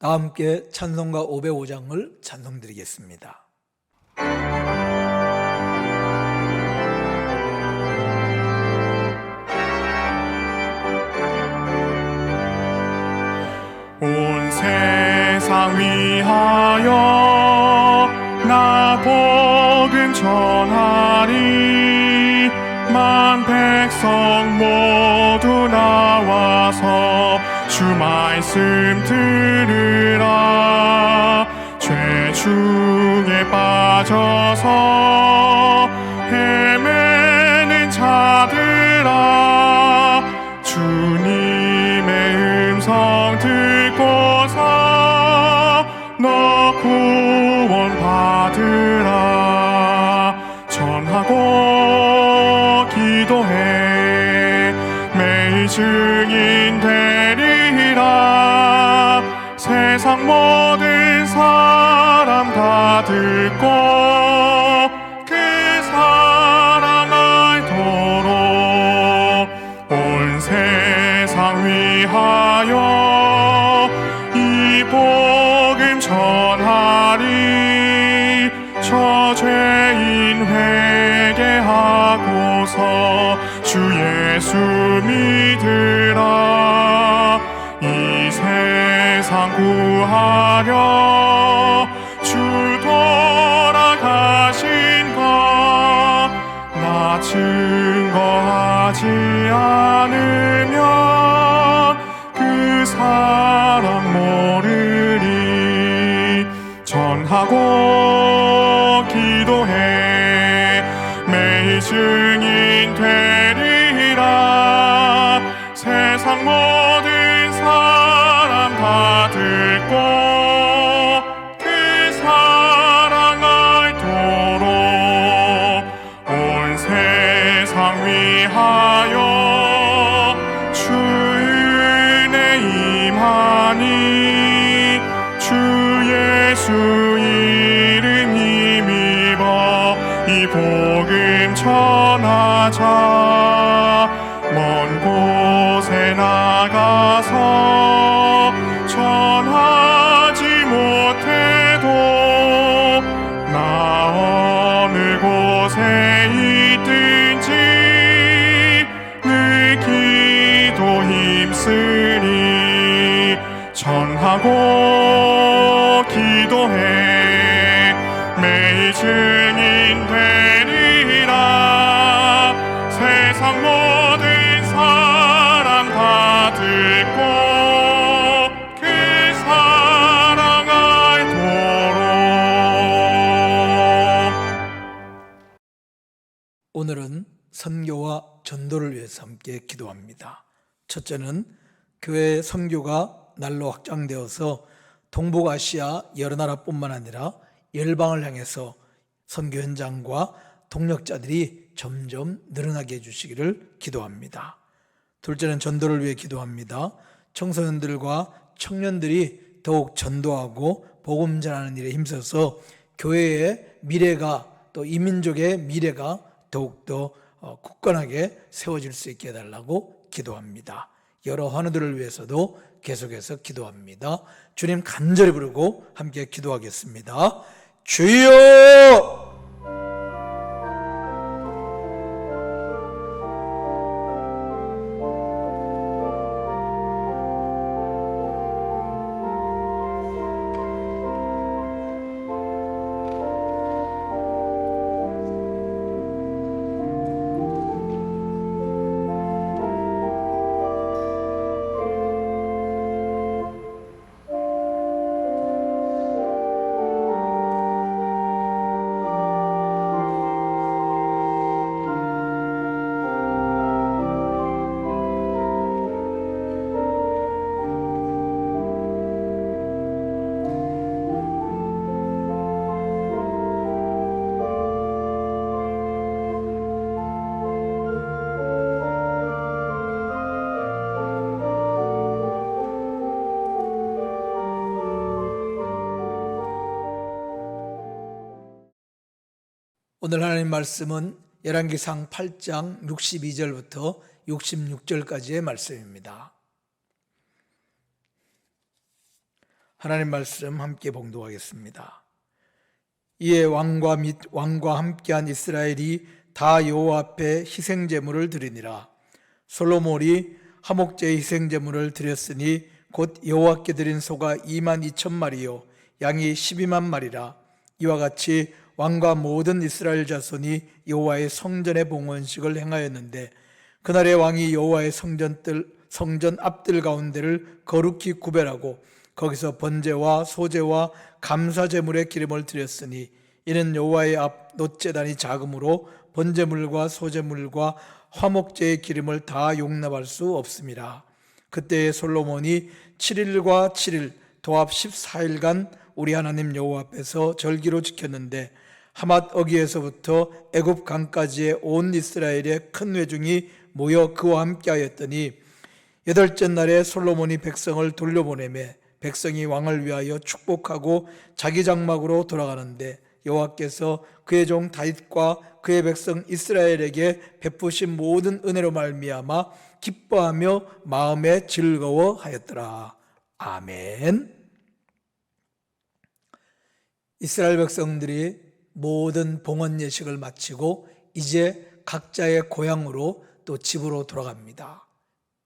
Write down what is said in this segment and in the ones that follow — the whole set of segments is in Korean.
다 함께 찬송가 505장을 찬송드리겠습니다. 온 세상 위하여 나 복음 전하리. 만 백성 모두 나와서 주 말씀 들으라. 죄 중에 빠져서 헤매는 자들아, 주님의 음성 듣고서 너 구원 받으라. 전하고 기도해 매일 증인 되리라. 세상 모든 사람 다 듣고 그 사랑 알도록 온 세상 위하여 이 복음 전하리. 저 죄인 회개하고서 주 예수 믿으라. 이 세상 구하려 주 돌아가신 것 나 증거하지 않으면 그 사람 모르리. 전하고 기도해 매일 증인 되리라. 세상 모든 사람 다 듣고 그 사랑 알도록 온 세상 위하여 주 은혜 임하니. 주 예수 이름 힘입어 이 복음 전하자. 먼 곳에 나가서 전하지 못해도 나 어느 곳에 있든지 늘 기도 힘쓰리. 전하고 기도해 매일 증인 되리라. 세상 모든 사람 다 듣고 그 사랑 알도록. 오늘은 선교와 전도를 위해서 함께 기도합니다. 첫째는 교회 선교가 날로 확장되어서 동북아시아 여러 나라뿐만 아니라 열방을 향해서 선교 현장과 동력자들이 점점 늘어나게 해주시기를 기도합니다. 둘째는 전도를 위해 기도합니다. 청소년들과 청년들이 더욱 전도하고 복음 전하는 일에 힘써서 교회의 미래가 또 이민족의 미래가 더욱더 굳건하게 세워질 수 있게 해달라고 기도합니다. 여러 환우들을 위해서도 계속해서 기도합니다. 주님 간절히 부르고 함께 기도하겠습니다. 주여! 오늘 하나님 말씀은 열왕기상 8장 62절부터 66절까지의 말씀입니다. 하나님 말씀 함께 봉독하겠습니다. 이에 왕과 및 왕과 함께한 이스라엘이 다 여호와 앞에 희생 제물을 드리니라. 솔로몬이 화목제의 희생 제물을 드렸으니 곧 여호와께 드린 소가 22,000마리요 양이 12만 마리라. 이와 같이 왕과 모든 이스라엘 자손이 여호와의 성전의 봉헌식을 행하였는데 그날에 왕이 여호와의 성전 앞뜰 가운데를 거룩히 구별하고 거기서 번제와 소제와 감사 제물의 기름을 드렸으니 이는 여호와의 앞 놋제단이 작으므로 번제물과 소제물과 화목제의 기름을 다 용납할 수 없음이라. 그때에 솔로몬이 7일과 7일 도합 14일간 우리 하나님 여호와 앞에서 절기로 지켰는데 하맛 어기에서부터 애굽 강까지의 온 이스라엘의 큰 회중이 모여 그와 함께 하였더니 여덟째 날에 솔로몬이 백성을 돌려보내매 백성이 왕을 위하여 축복하고 자기 장막으로 돌아가는데 여호와께서 그의 종 다윗과 그의 백성 이스라엘에게 베푸신 모든 은혜로 말미암아 기뻐하며 마음에 즐거워하였더라. 아멘. 이스라엘 백성들이 모든 봉헌 예식을 마치고 이제 각자의 고향으로 또 집으로 돌아갑니다.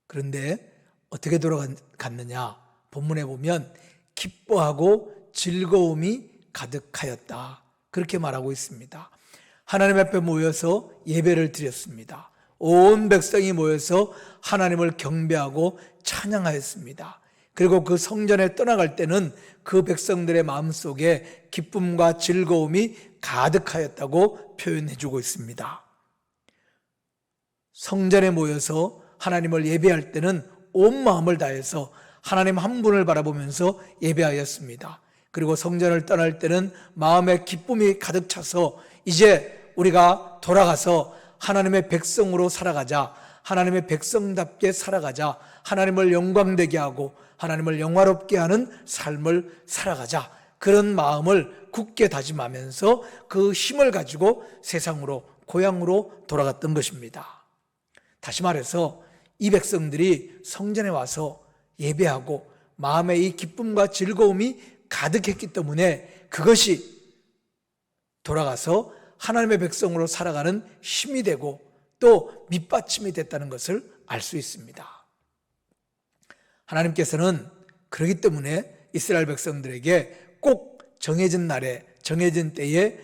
그런데 어떻게 돌아갔느냐? 본문에 보면 기뻐하고 즐거움이 가득하였다, 그렇게 말하고 있습니다. 하나님 앞에 모여서 예배를 드렸습니다. 온 백성이 모여서 하나님을 경배하고 찬양하였습니다. 그리고 그 성전에 떠나갈 때는 그 백성들의 마음속에 기쁨과 즐거움이 가득하였다고 표현해주고 있습니다. 성전에 모여서 하나님을 예배할 때는 온 마음을 다해서 하나님 한 분을 바라보면서 예배하였습니다. 그리고 성전을 떠날 때는 마음에 기쁨이 가득 차서 이제 우리가 돌아가서 하나님의 백성으로 살아가자, 하나님의 백성답게 살아가자, 하나님을 영광되게 하고 하나님을 영화롭게 하는 삶을 살아가자, 그런 마음을 굳게 다짐하면서 그 힘을 가지고 세상으로, 고향으로 돌아갔던 것입니다. 다시 말해서 이 백성들이 성전에 와서 예배하고 마음에 이 기쁨과 즐거움이 가득했기 때문에 그것이 돌아가서 하나님의 백성으로 살아가는 힘이 되고 또 밑받침이 됐다는 것을 알 수 있습니다. 하나님께서는 그렇기 때문에 이스라엘 백성들에게 꼭 정해진 날에, 정해진 때에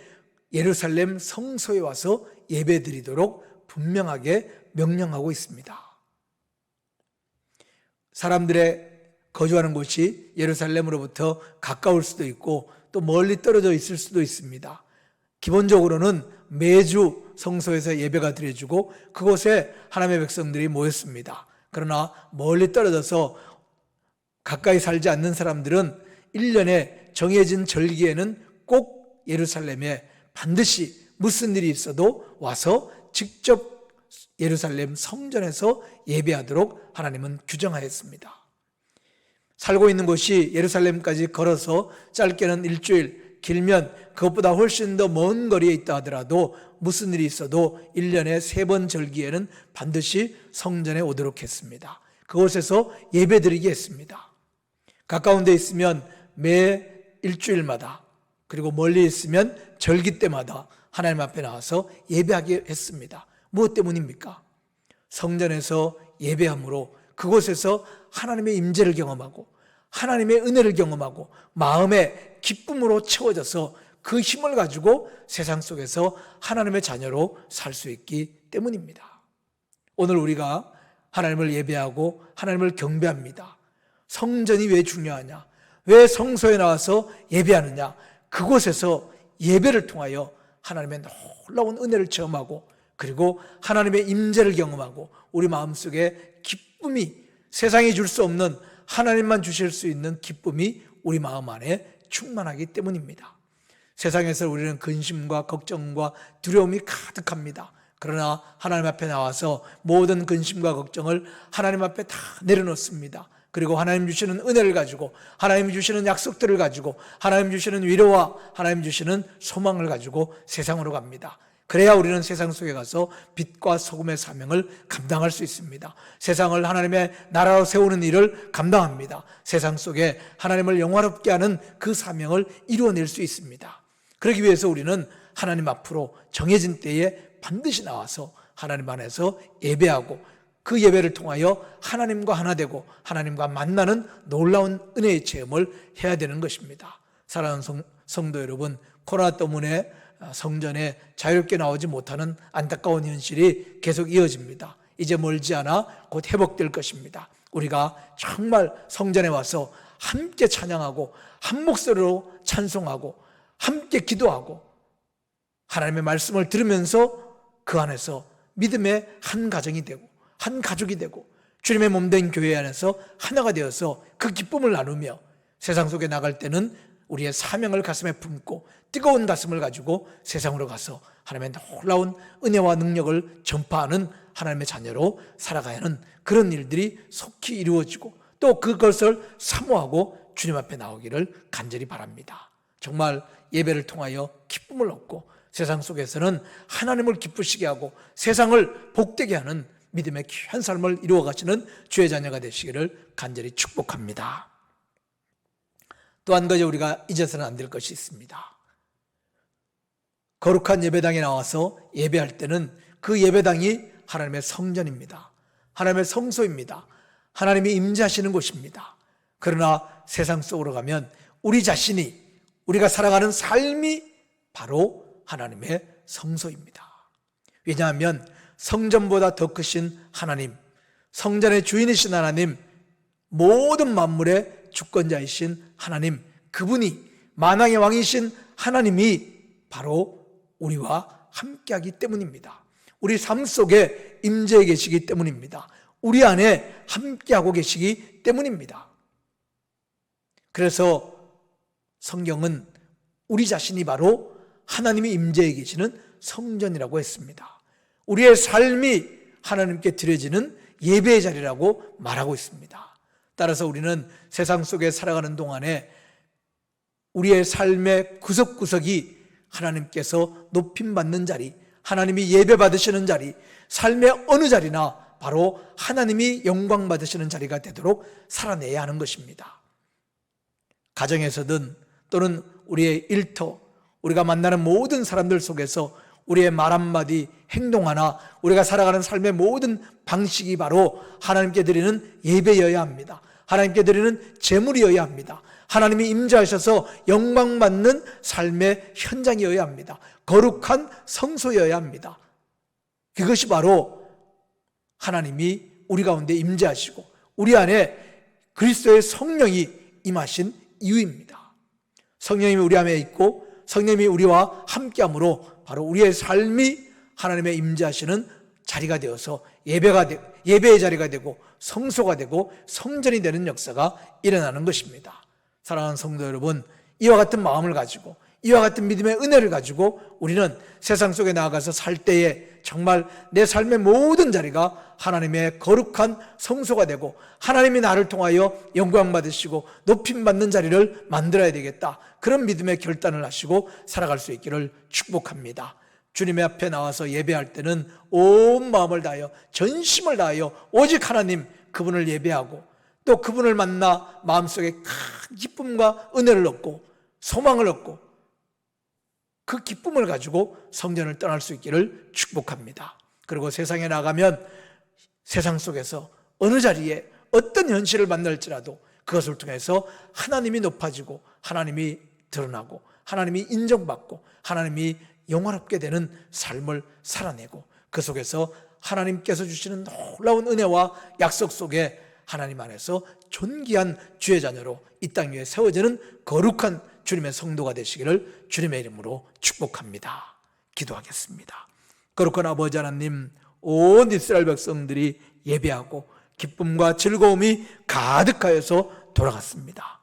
예루살렘 성소에 와서 예배드리도록 분명하게 명령하고 있습니다. 사람들의 거주하는 곳이 예루살렘으로부터 가까울 수도 있고 또 멀리 떨어져 있을 수도 있습니다. 기본적으로는 매주 성소에서 예배가 드려지고 그곳에 하나님의 백성들이 모였습니다. 그러나 멀리 떨어져서 가까이 살지 않는 사람들은 1년에 정해진 절기에는 꼭 예루살렘에 반드시 무슨 일이 있어도 와서 직접 예루살렘 성전에서 예배하도록 하나님은 규정하였습니다. 살고 있는 곳이 예루살렘까지 걸어서 짧게는 일주일, 길면 그것보다 훨씬 더 먼 거리에 있다 하더라도 무슨 일이 있어도 1년에 3번 절기에는 반드시 성전에 오도록 했습니다. 그곳에서 예배드리게 했습니다. 가까운 데 있으면 매 일주일마다, 그리고 멀리 있으면 절기 때마다 하나님 앞에 나와서 예배하게 했습니다. 무엇 때문입니까? 성전에서 예배함으로 그곳에서 하나님의 임재를 경험하고 하나님의 은혜를 경험하고 마음의 기쁨으로 채워져서 그 힘을 가지고 세상 속에서 하나님의 자녀로 살 수 있기 때문입니다. 오늘 우리가 하나님을 예배하고 하나님을 경배합니다. 성전이 왜 중요하냐? 왜 성소에 나와서 예배하느냐? 그곳에서 예배를 통하여 하나님의 놀라운 은혜를 체험하고 그리고 하나님의 임재를 경험하고 우리 마음속에 기쁨이, 세상이 줄 수 없는 하나님만 주실 수 있는 기쁨이 우리 마음 안에 충만하기 때문입니다. 세상에서 우리는 근심과 걱정과 두려움이 가득합니다. 그러나 하나님 앞에 나와서 모든 근심과 걱정을 하나님 앞에 다 내려놓습니다. 그리고 하나님 주시는 은혜를 가지고, 하나님 주시는 약속들을 가지고, 하나님 주시는 위로와 하나님 주시는 소망을 가지고 세상으로 갑니다. 그래야 우리는 세상 속에 가서 빛과 소금의 사명을 감당할 수 있습니다. 세상을 하나님의 나라로 세우는 일을 감당합니다. 세상 속에 하나님을 영화롭게 하는 그 사명을 이루어낼 수 있습니다. 그러기 위해서 우리는 하나님 앞으로 정해진 때에 반드시 나와서 하나님 안에서 예배하고 그 예배를 통하여 하나님과 하나 되고 하나님과 만나는 놀라운 은혜의 체험을 해야 되는 것입니다. 사랑하는 성도 여러분, 코로나 때문에 성전에 자유롭게 나오지 못하는 안타까운 현실이 계속 이어집니다. 이제 멀지 않아 곧 회복될 것입니다. 우리가 정말 성전에 와서 함께 찬양하고 한 목소리로 찬송하고 함께 기도하고 하나님의 말씀을 들으면서 그 안에서 믿음의 한 가정이 되고 한 가족이 되고 주님의 몸된 교회 안에서 하나가 되어서 그 기쁨을 나누며 세상 속에 나갈 때는 우리의 사명을 가슴에 품고 뜨거운 가슴을 가지고 세상으로 가서 하나님의 놀라운 은혜와 능력을 전파하는 하나님의 자녀로 살아가야 하는 그런 일들이 속히 이루어지고 또 그것을 사모하고 주님 앞에 나오기를 간절히 바랍니다. 정말 예배를 통하여 기쁨을 얻고 세상 속에서는 하나님을 기쁘시게 하고 세상을 복되게 하는 믿음의 귀한 삶을 이루어 가시는 주의 자녀가 되시기를 간절히 축복합니다. 또 한 가지 우리가 잊어서는 안 될 것이 있습니다. 거룩한 예배당에 나와서 예배할 때는 그 예배당이 하나님의 성전입니다. 하나님의 성소입니다. 하나님이 임재하시는 곳입니다. 그러나 세상 속으로 가면 우리 자신이 우리가 살아가는 삶이 바로 하나님의 성소입니다. 왜냐하면 성전보다 더 크신 하나님, 성전의 주인이신 하나님, 모든 만물의 주권자이신 하나님, 그분이 만왕의 왕이신 하나님이 바로 우리와 함께하기 때문입니다. 우리 삶 속에 임재해 계시기 때문입니다. 우리 안에 함께하고 계시기 때문입니다. 그래서 성경은 우리 자신이 바로 하나님이 임재해 계시는 성전이라고 했습니다. 우리의 삶이 하나님께 드려지는 예배의 자리라고 말하고 있습니다. 따라서 우리는 세상 속에 살아가는 동안에 우리의 삶의 구석구석이 하나님께서 높임받는 자리, 하나님이 예배받으시는 자리, 삶의 어느 자리나 바로 하나님이 영광 받으시는 자리가 되도록 살아내야 하는 것입니다. 가정에서든 또는 우리의 일터, 우리가 만나는 모든 사람들 속에서 우리의 말 한마디, 행동 하나, 우리가 살아가는 삶의 모든 방식이 바로 하나님께 드리는 예배여야 합니다. 하나님께 드리는 제물이어야 합니다. 하나님이 임재하셔서 영광받는 삶의 현장이어야 합니다. 거룩한 성소여야 합니다. 그것이 바로 하나님이 우리 가운데 임재하시고 우리 안에 그리스도의 성령이 임하신 이유입니다. 성령이 우리 안에 있고 성령이 우리와 함께함으로 바로 우리의 삶이 하나님의 임재하시는 자리가 되어서 예배의 자리가 되고 성소가 되고 성전이 되는 역사가 일어나는 것입니다. 사랑하는 성도 여러분, 이와 같은 마음을 가지고 이와 같은 믿음의 은혜를 가지고 우리는 세상 속에 나아가서 살 때에 정말 내 삶의 모든 자리가 하나님의 거룩한 성소가 되고 하나님이 나를 통하여 영광 받으시고 높임 받는 자리를 만들어야 되겠다, 그런 믿음의 결단을 하시고 살아갈 수 있기를 축복합니다. 주님의 앞에 나와서 예배할 때는 온 마음을 다하여 전심을 다하여 오직 하나님 그분을 예배하고 또 그분을 만나 마음속에 큰 기쁨과 은혜를 얻고 소망을 얻고 그 기쁨을 가지고 성전을 떠날 수 있기를 축복합니다. 그리고 세상에 나가면 세상 속에서 어느 자리에 어떤 현실을 만날지라도 그것을 통해서 하나님이 높아지고 하나님이 드러나고 하나님이 인정받고 하나님이 영화롭게 되는 삶을 살아내고 그 속에서 하나님께서 주시는 놀라운 은혜와 약속 속에 하나님 안에서 존귀한 주의 자녀로 이 땅 위에 세워지는 거룩한 주님의 성도가 되시기를 주님의 이름으로 축복합니다. 기도하겠습니다. 거룩한 아버지 하나님, 온 이스라엘 백성들이 예배하고 기쁨과 즐거움이 가득하여서 돌아갔습니다.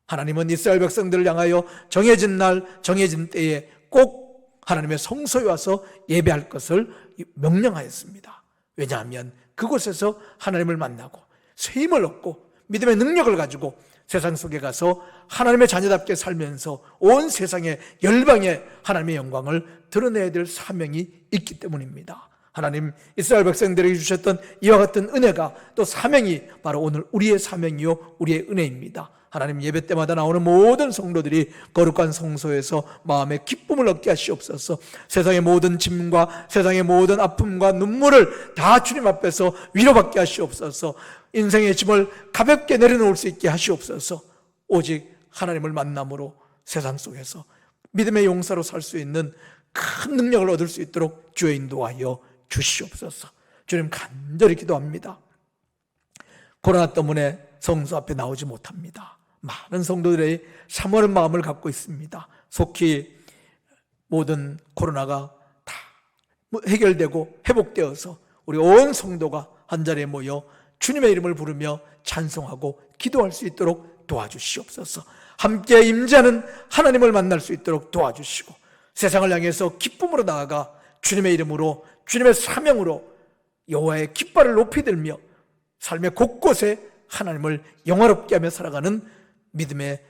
하나님은 이스라엘 백성들을 향하여 정해진 날 정해진 때에 꼭 하나님의 성소에 와서 예배할 것을 명령하였습니다. 왜냐하면 그곳에서 하나님을 만나고 새 힘을 얻고 믿음의 능력을 가지고 세상 속에 가서 하나님의 자녀답게 살면서 온 세상의 열방에 하나님의 영광을 드러내야 될 사명이 있기 때문입니다. 하나님 이스라엘 백성들에게 주셨던 이와 같은 은혜가 또 사명이 바로 오늘 우리의 사명이요 우리의 은혜입니다. 하나님 예배 때마다 나오는 모든 성도들이 거룩한 성소에서 마음의 기쁨을 얻게 하시옵소서. 세상의 모든 짐과 세상의 모든 아픔과 눈물을 다 주님 앞에서 위로받게 하시옵소서. 인생의 짐을 가볍게 내려놓을 수 있게 하시옵소서. 오직 하나님을 만남으로 세상 속에서 믿음의 용사로 살 수 있는 큰 능력을 얻을 수 있도록 주의 인도하여 주시옵소서. 주님 간절히 기도합니다. 코로나 때문에 성소 앞에 나오지 못합니다. 많은 성도들의 사모하는 마음을 갖고 있습니다. 속히 모든 코로나가 다 해결되고 회복되어서 우리 온 성도가 한자리에 모여 주님의 이름을 부르며 찬송하고 기도할 수 있도록 도와주시옵소서. 함께 임재하는 하나님을 만날 수 있도록 도와주시고 세상을 향해서 기쁨으로 나아가 주님의 이름으로 주님의 사명으로 여호와의 깃발을 높이 들며 삶의 곳곳에 하나님을 영화롭게 하며 살아가는 믿음의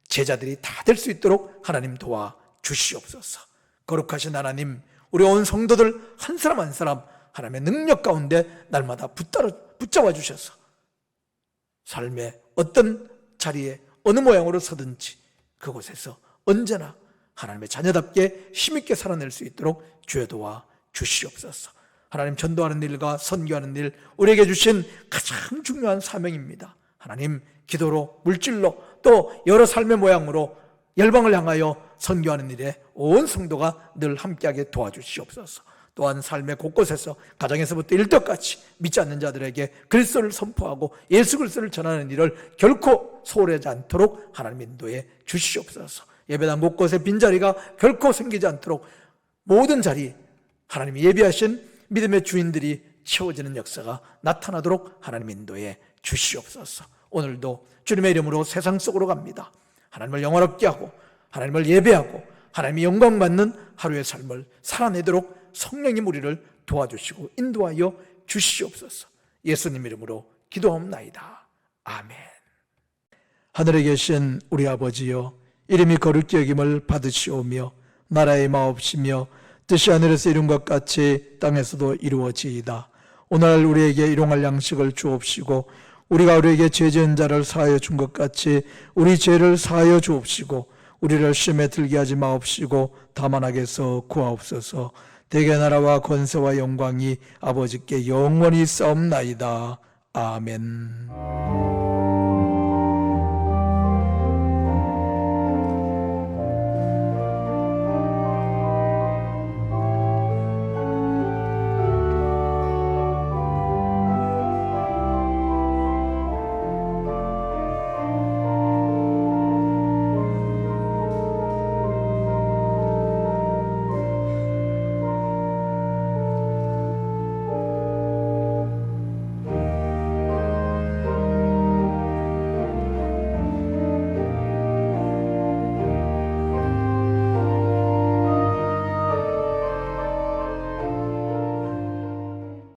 제자들이 다 될 수 있도록 하나님 도와주시옵소서. 거룩하신 하나님, 우리 온 성도들 한 사람 한 사람 하나님의 능력 가운데 날마다 붙잡아 주셔서 삶의 어떤 자리에 어느 모양으로 서든지 그곳에서 언제나 하나님의 자녀답게 힘있게 살아낼 수 있도록 주여 도와 주시옵소서. 하나님 전도하는 일과 선교하는 일 우리에게 주신 가장 중요한 사명입니다. 하나님 기도로 물질로 또 여러 삶의 모양으로 열방을 향하여 선교하는 일에 온 성도가 늘 함께하게 도와주시옵소서. 또한 삶의 곳곳에서 가정에서부터 일터까지 믿지 않는 자들에게 그리스도를 선포하고 예수 그리스도를 전하는 일을 결코 소홀하지 않도록 하나님 인도해 주시옵소서. 예배당 곳곳에 빈자리가 결코 생기지 않도록 모든 자리 하나님이 예비하신 믿음의 주인들이 채워지는 역사가 나타나도록 하나님 인도해 주시옵소서. 오늘도 주님의 이름으로 세상 속으로 갑니다. 하나님을 영화롭게 하고 하나님을 예배하고 하나님이 영광받는 하루의 삶을 살아내도록 성령님 우리를 도와주시고 인도하여 주시옵소서. 예수님 이름으로 기도하옵나이다. 아멘. 하늘에 계신 우리 아버지여, 이름이 거룩히 여김을 받으시오며 나라의 마옵시며 뜻이 하늘에서 이룬 것 같이 땅에서도 이루어지이다. 오늘 우리에게 일용할 양식을 주옵시고 우리가 우리에게 죄 지은 자를 사하여 준 것 같이 우리 죄를 사하여 주옵시고 우리를 시험에 들게 하지 마옵시고 다만 악에서 구하옵소서. 대개 나라와 권세와 영광이 아버지께 영원히 싸움나이다. 아멘.